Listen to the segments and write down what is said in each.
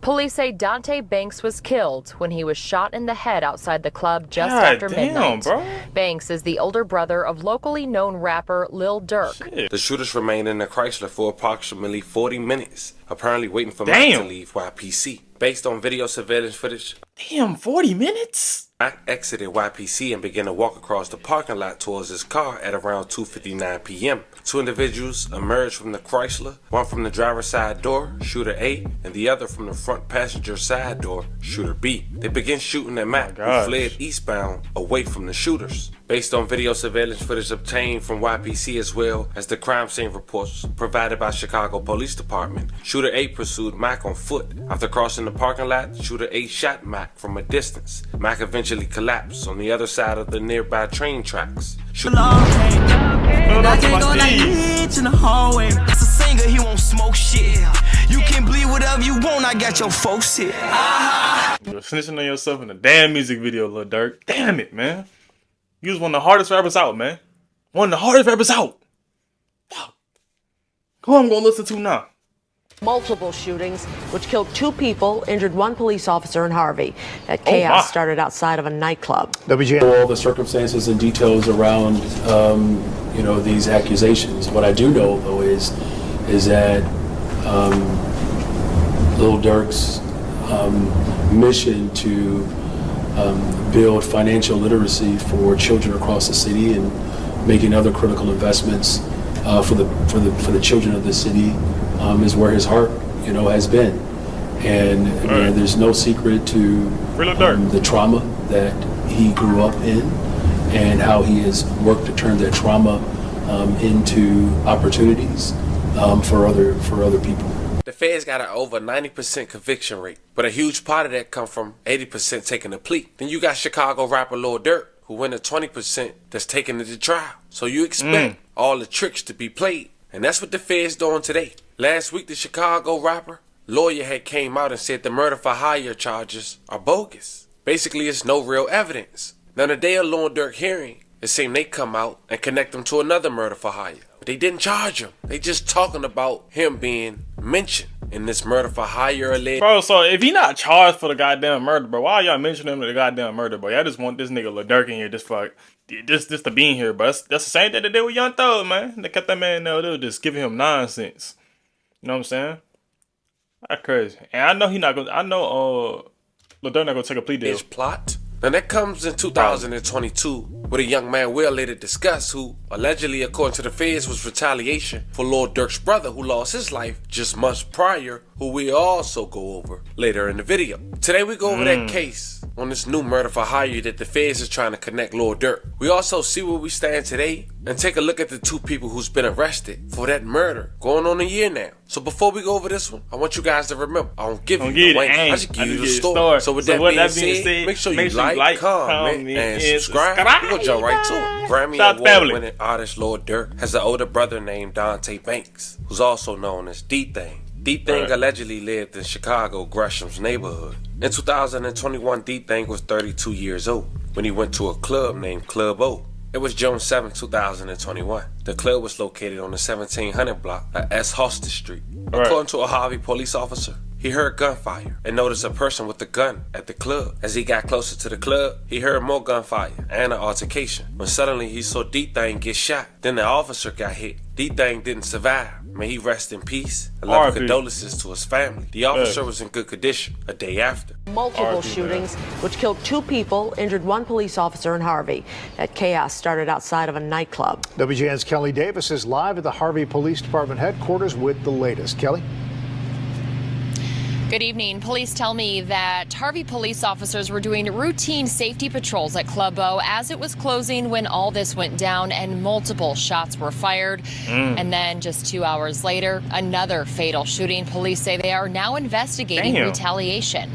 Police say Dante Banks was killed when he was shot in the head outside the club just after midnight. Bro. Banks is the older brother of locally known rapper Lil Durk. Shit. The shooters remained in the Chrysler for approximately 40 minutes, apparently waiting for Mac to leave YPC. Based on video surveillance footage. Damn, 40 minutes? Mac exited YPC and began to walk across the parking lot towards his car at around 2:59 p.m. Two individuals emerged from the Chrysler, one from the driver's side door, shooter A, and the other from the front passenger side door, shooter B. They began shooting at Mac, who fled eastbound away from the shooters. Based on video surveillance footage obtained from YPC as well as the crime scene reports provided by Chicago Police Department, shooter A pursued Mac on foot. After crossing the parking lot, shooter A shot Mac from a distance. Mac eventually collapsed on the other side of the nearby train tracks. In the hallway. As a singer, he won't smoke shit. You can bleed whatever you want, I got your folks here. You're snitching on yourself in a damn music video, Lil Durk. Damn it, man. You was one of the hardest rappers out, man. One of the hardest rappers out. Fuck. Who I'm gonna listen to now? Multiple shootings, which killed 2 people, injured 1 police officer in Harvey. That chaos started outside of a nightclub. All the circumstances and details around, these accusations. What I do know, though, is that Lil Durk's mission to build financial literacy for children across the city and making other critical investments for the children of the city is where his heart, has been. And there's no secret to the trauma that he grew up in and how he has worked to turn that trauma into opportunities for other people. The feds got an over 90% conviction rate, but a huge part of that come from 80% taking a plea. Then you got Chicago rapper Lil Durk, who went at 20% that's taking it to trial. So you expect all the tricks to be played, and that's what the feds doing today. Last week, the Chicago rapper lawyer had came out and said the murder for hire charges are bogus. Basically, it's no real evidence. Now, the day of Lil Durk hearing, it seemed they come out and connect him to another murder for hire. But they didn't charge him. They just talking about him being mentioned in this murder for hire alleged. Bro, so if he not charged for the goddamn murder, bro, why y'all mentioning him to the goddamn murder, bro? I just want this nigga Lil Durk in here just to be in here, bro. That's the same thing they did with Young Thug, man. They kept that man there, they were just giving him nonsense. You know what I'm saying? That's crazy. And I know Lil Durk not gonna take a plea deal. Plot. Now that comes in 2022, with a young man we'll later discuss who, allegedly, according to the feds, was retaliation for Lil Durk's brother who lost his life just months prior, who we also go over later in the video. Today we go over that case on this new murder for hire that the feds is trying to connect Lil Durk. We also see where we stand today and take a look at the 2 people who's been arrested for that murder, going on a year now. So before we go over this one, I want you guys to remember, I don't give you the link, I just give you the story. So with that being said, make sure you like, comment, and subscribe. We're gonna jump right to it. Grammy Award-winning artist Lil Durk has an older brother named Dante Banks, who's also known as D-Thing. D-Thing allegedly lived in Chicago, Gresham's neighborhood. In 2021, D-Thing was 32 years old when he went to a club named Club O. It was June 7, 2021. The club was located on the 1700 block of S. Hosted Street. According to a Harvey police officer, he heard gunfire and noticed a person with a gun at the club. As he got closer to the club, he heard more gunfire and an altercation, when suddenly he saw D-Thing get shot. Then the officer got hit. D-Thing didn't survive. May he rest in peace. A lot of condolences to his family. The officer was in good condition a day after. Multiple shootings, which killed 2 people, injured 1 police officer in Harvey. That chaos started outside of a nightclub. WGN's Kelly Davis is live at the Harvey Police Department headquarters with the latest. Kelly? Good evening. Police tell me that Harvey police officers were doing routine safety patrols at Club O as it was closing when all this went down and multiple shots were fired. And then just 2 hours later, another fatal shooting. Police say they are now investigating retaliation.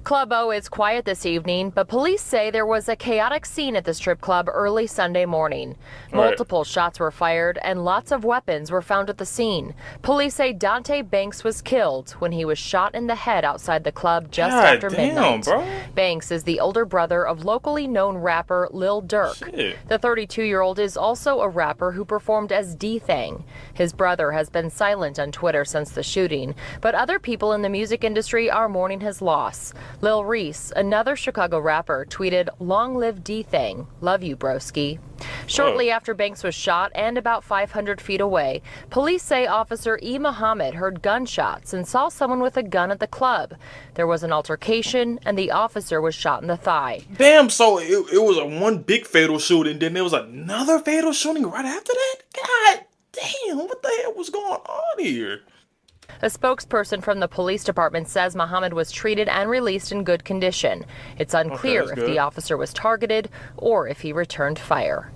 Club O is quiet this evening, but police say there was a chaotic scene at the strip club early Sunday morning. Multiple shots were fired and lots of weapons were found at the scene. Police say Dante Banks was killed when he was shot in the head outside the club just after midnight. Bro. Banks is the older brother of locally known rapper Lil Durk. Shit. The 32-year-old is also a rapper who performed as D-Thang. His brother has been silent on Twitter since the shooting, but other people in the music industry are mourning his loss. Lil Reese, another Chicago rapper, tweeted, "Long live D-Thang. Love you, broski." Shortly after Banks was shot and about 500 feet away, police say Officer E. Muhammad heard gunshots and saw someone with a gun at the club. There was an altercation and the officer was shot in the thigh. Damn, so it was a one big fatal shooting, then there was another fatal shooting right after that? God damn, what the hell was going on here? A spokesperson from the police department says Muhammad was treated and released in good condition. It's unclear if the officer was targeted or if he returned fire.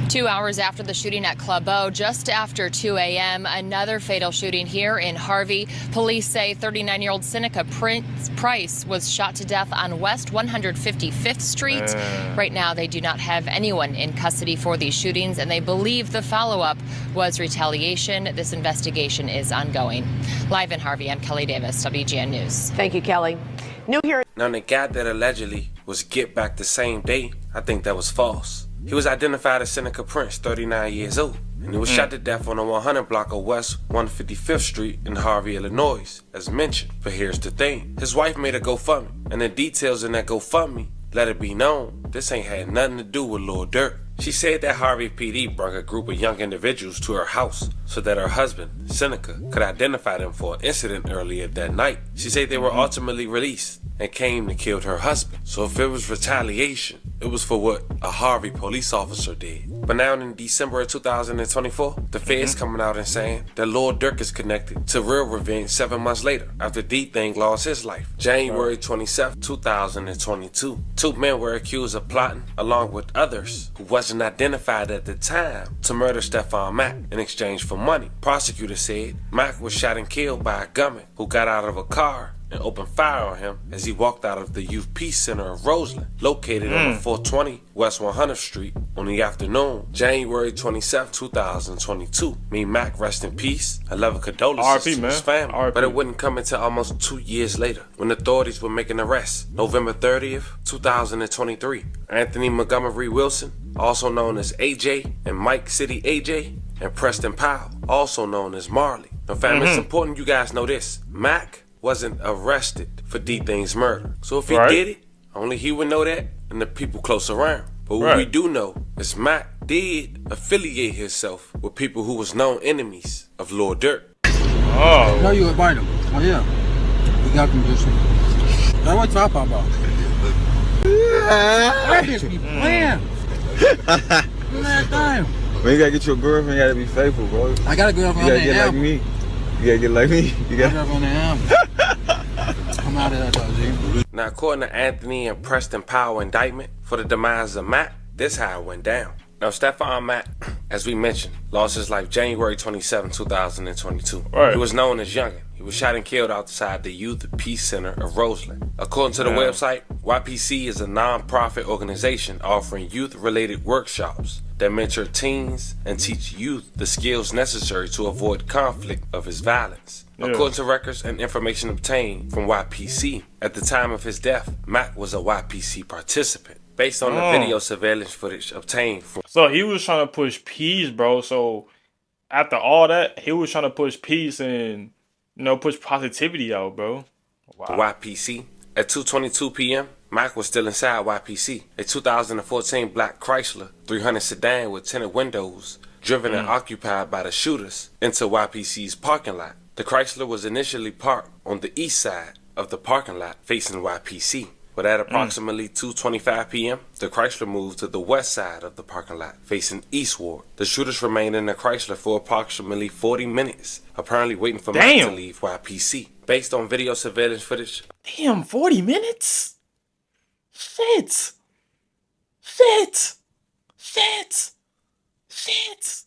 2 hours after the shooting at Club O, just after 2 a.m., another fatal shooting here in Harvey. Police say 39-year-old Seneca Price was shot to death on West 155th Street. Right now, they do not have anyone in custody for these shootings, and they believe the follow-up was retaliation. This investigation is ongoing. Live in Harvey, I'm Kelly Davis, WGN News. Thank you, Kelly. New here. Now, the guy that allegedly was get back the same day, I think that was false. He was identified as Seneca Prince, 39 years old, and he was shot to death on the 100 block of West 155th Street in Harvey, Illinois, as mentioned. But here's the thing. His wife made a GoFundMe, and the details in that GoFundMe let it be known this ain't had nothing to do with Lil Durk. She said that Harvey PD brought a group of young individuals to her house so that her husband, Seneca, could identify them for an incident earlier that night. She said they were ultimately released and came and killed her husband. So if it was retaliation, it was for what a Harvey police officer did. But now in December of 2024, the feds coming out and saying that Lil Durk is connected to real revenge 7 months later after D-Thang lost his life. January 27, 2022. 2 men were accused of plotting, along with others who wasn't identified at the time, to murder Stephon Mack in exchange for money. Prosecutors said Mack was shot and killed by a gunman who got out of a car and opened fire on him as he walked out of the Youth Peace Center of Roseland, located on 420 West 100th Street, on the afternoon, January 27, 2022. Me Mac, rest in peace. I love condolences to his family. But it wouldn't come until almost 2 years later, when authorities were making arrests. November 30th, 2023. Anthony Montgomery Wilson, also known as AJ, and Mike City AJ, and Preston Powell, also known as Marley. Now, fam, it's important you guys know this. Mac wasn't arrested for D-Thang's murder. So if he did it, only he would know that and the people close around. But what we do know is Mac did affiliate himself with people who was known enemies of Lil Durk. Oh. No, you invite him. Oh, yeah. We got them this one. That's what I'm talking about. That bitch be playing. Look at that time. When you gotta get your girlfriend, you gotta be faithful, bro. I gotta go up on you the gotta get album. like me. You gotta get like me. You gotta go up on the album. I'm out of that, though, G. Now, according to Anthony and Preston Powell indictment for the demise of Mac, this how it went down. Now, Stephon Mack, as we mentioned, lost his life January 27, 2022. He was known as Youngin. He was shot and killed outside the Youth Peace Center of Roseland. According to the website, YPC is a non-profit organization offering youth-related workshops that mentor teens and teach youth the skills necessary to avoid conflict of his violence. According to records and information obtained from YPC, at the time of his death, Mack was a YPC participant. Based on the video surveillance footage obtained from... So he was trying to push peace, bro. So after all that, he was trying to push peace and, you know, push positivity out, bro. Wow. YPC. At 2:22 p.m., Mack was still inside YPC. A 2014 black Chrysler 300 sedan with tinted windows, driven and occupied by the shooters, into YPC's parking lot. The Chrysler was initially parked on the east side of the parking lot facing YPC. But at approximately 2:25 p.m., the Chrysler moved to the west side of the parking lot, facing eastward. The shooters remained in the Chrysler for approximately 40 minutes, apparently waiting for Mack to leave YPC. Based on video surveillance footage... Damn, 40 minutes? Shit. Shit. Shit. Shit.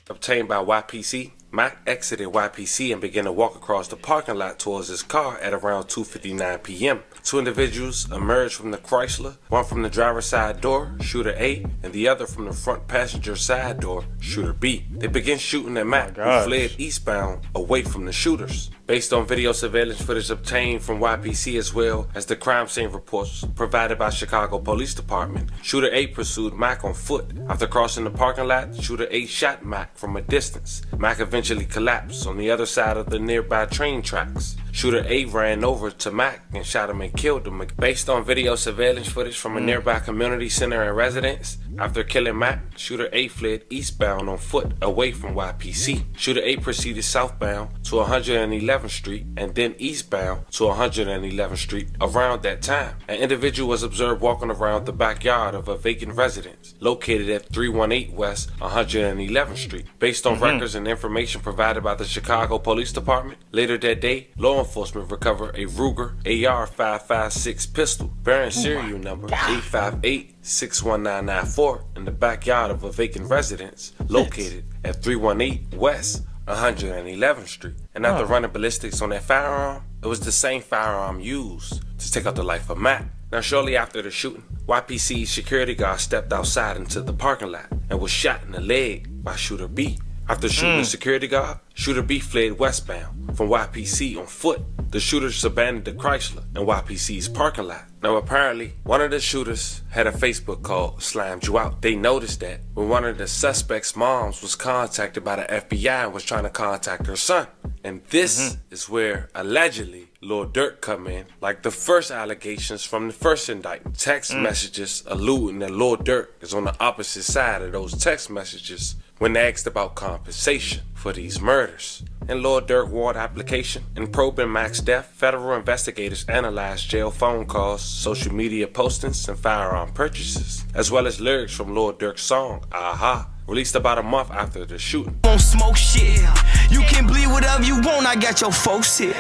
Obtained by YPC, Mac exited YPC and began to walk across the parking lot towards his car at around 2:59 p.m. Two individuals emerged from the Chrysler, one from the driver's side door, shooter A, and the other from the front passenger side door, shooter B. They began shooting at Mac, who fled eastbound away from the shooters. Based on video surveillance footage obtained from YPC as well as the crime scene reports provided by Chicago Police Department, shooter A pursued Mac on foot. After crossing the parking lot, shooter A shot Mac from a distance. Mac eventually collapsed on the other side of the nearby train tracks. Shooter A ran over to Mac and shot him and killed him. Based on video surveillance footage from a nearby community center and residence, after killing Mac, shooter A fled eastbound on foot away from YPC. Shooter A proceeded southbound to 111th Street and then eastbound to 111th Street. Around that time, an individual was observed walking around the backyard of a vacant residence located at 318 West 111th Street. Based on records and information provided by the Chicago Police Department, later that day, law enforcement recovered a Ruger AR-556 pistol bearing serial number 858-61994 in the backyard of a vacant residence located at 318 West 111th Street. And after running ballistics on that firearm, it was the same firearm used to take out the life of Mac. Now, shortly after the shooting, YPC's security guard stepped outside into the parking lot and was shot in the leg by shooter B. After shooting the security guard, shooter B fled westbound from YPC on foot. The shooters abandoned the Chrysler in YPC's parking lot. Now, apparently, one of the shooters had a Facebook call, Slammed You Out. They noticed that when one of the suspects' moms was contacted by the FBI and was trying to contact her son. And this is where, allegedly, Lil Durk come in, like the first allegations from the first indictment. Text messages alluding that Lil Durk is on the opposite side of those text messages when asked about compensation for these murders. In Lil Durk warrant application, in probing Mac's death, federal investigators analyzed jail phone calls, social media postings, and firearm purchases, as well as lyrics from Lil Durk's song, Aha, released about a month after the shooting. Won't smoke shit. You can bleed whatever you want, I got your folks here.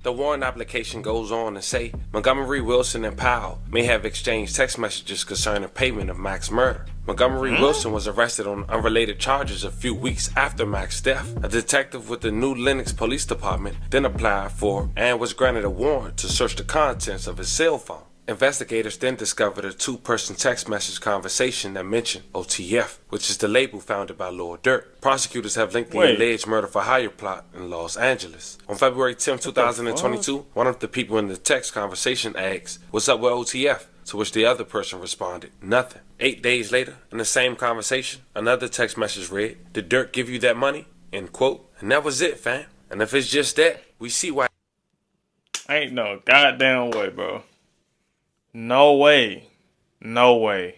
The warrant application goes on to say Montgomery, Wilson, and Powell may have exchanged text messages concerning payment of Mac's murder. Montgomery Wilson was arrested on unrelated charges a few weeks after Mac's death. A detective with the New Lenox Police Department then applied for and was granted a warrant to search the contents of his cell phone. Investigators then discovered a two-person text message conversation that mentioned OTF, which is the label founded by Lil Durk. Prosecutors have linked the alleged murder-for-hire plot in Los Angeles. On February 10, 2022, one of the people in the text conversation asked, "What's up with OTF?" To which the other person responded, "Nothing." 8 days later, in the same conversation, another text message read, "Did Durk give you that money?" End quote. And that was it, fam. And if it's just that, we see why. Ain't no goddamn way, bro. No way. No way.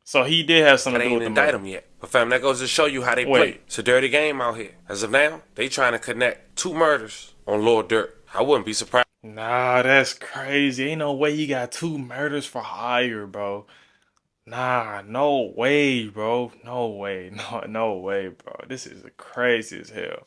So he did have something to do with the murder. They ain't indict him yet. But fam, that goes to show you how they play. It's a dirty game out here. As of now, they trying to connect two murders on Lil Durk. I wouldn't be surprised. Nah, that's crazy. Ain't no way you got two murders for hire, bro. Nah, no way, bro. No way. No way, bro. This is crazy as hell.